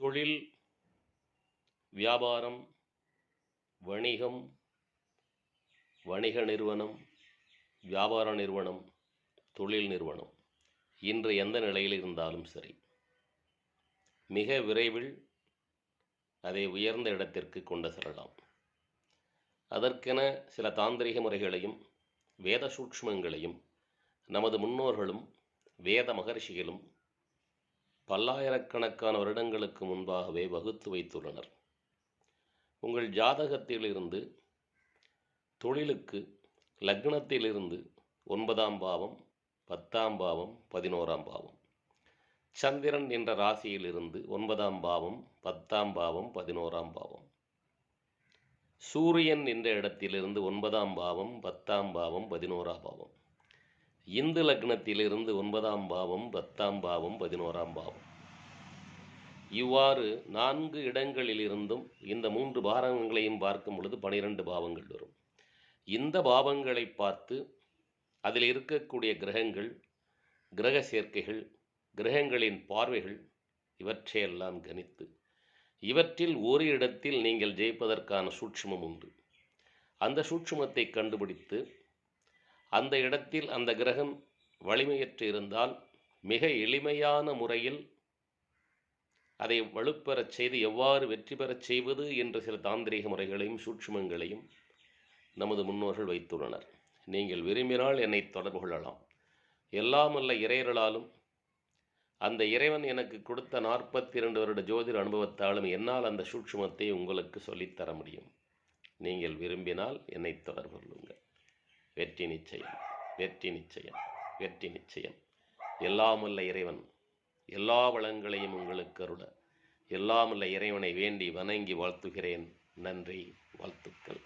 தொழில், வியாபாரம், வணிகம், வணிக நிறுவனம், வியாபார நிறுவனம், தொழில் நிறுவனம் இன்று எந்த நிலையில் இருந்தாலும் சரி, மிக விரைவில் அதை உயர்ந்த இடத்திற்கு கொண்டு செல்லலாம். அதற்கென சில தாந்திரிக முறைகளையும் வேத சூட்சுமங்களையும் நமது முன்னோர்களும் வேத மகர்ஷிகளும் பல்லாயிரக்கணக்கான வருடங்களுக்கு முன்பாகவே வகுத்து வைத்துள்ளனர். உங்கள் ஜாதகத்திலிருந்து தொழிலுக்கு லக்னத்திலிருந்து 9ஆம் பாவம், 10ஆம் பாவம், 11ஆம் பாவம், சந்திரன் என்ற ராசியிலிருந்து 9ஆம் பாவம், 10ஆம் பாவம், 11ஆம் பாவம், சூரியன் என்ற இடத்திலிருந்து 9ஆம் பாவம், 10ஆம் பாவம், 11ஆம் பாவம், இந்து லக்னத்திலிருந்து 9ஆம் பாவம், 10ஆம் பாவம், 11ஆம் பாவம், இவ்வாறு 4 இடங்களிலிருந்தும் இந்த 3 பாவங்களையும் பார்க்கும் பொழுது 12 பாவங்கள் வரும். இந்த பாவங்களை பார்த்து அதில் இருக்கக்கூடிய கிரகங்கள், கிரக சேர்க்கைகள், கிரகங்களின் பார்வைகள் இவற்றையெல்லாம் கணித்து இவற்றில் ஒரு இடத்தில் நீங்கள் ஜெயிப்பதற்கான சூட்சுமம் உண்டு. அந்த சூட்சுமத்தை கண்டுபிடித்து அந்த இடத்தில் அந்த கிரகம் வலிமையற்று இருந்தால் மிக எளிமையான முறையில் அதை வலுப்பெறச் செய்து எவ்வாறு வெற்றி பெறச் செய்வது என்ற சில தாந்திரிக முறைகளையும் சூட்சுமங்களையும் நமது முன்னோர்கள் வைத்துள்ளனர். நீங்கள் விரும்பினால் என்னை தொடர்பு கொள்ளலாம். எல்லாம் அல்ல இறையர்களாலும் அந்த இறைவன் எனக்கு கொடுத்த 42 வருட ஜோதிட அனுபவத்தாலும் என்னால் அந்த சூட்சுமத்தை உங்களுக்கு சொல்லித்தர முடியும். நீங்கள் விரும்பினால் என்னை தொடர்பு கொள்ளுங்கள். வெற்றி நிச்சயம், வெற்றி நிச்சயம், வெற்றி நிச்சயம். எல்லாமல்ல இறைவன் எல்லா வளங்களையும் உங்களுக்கு அருள எல்லாமல்ல இறைவனை வேண்டி வணங்கி வாழ்த்துகிறேன். நன்றி, வாழ்த்துக்கள்.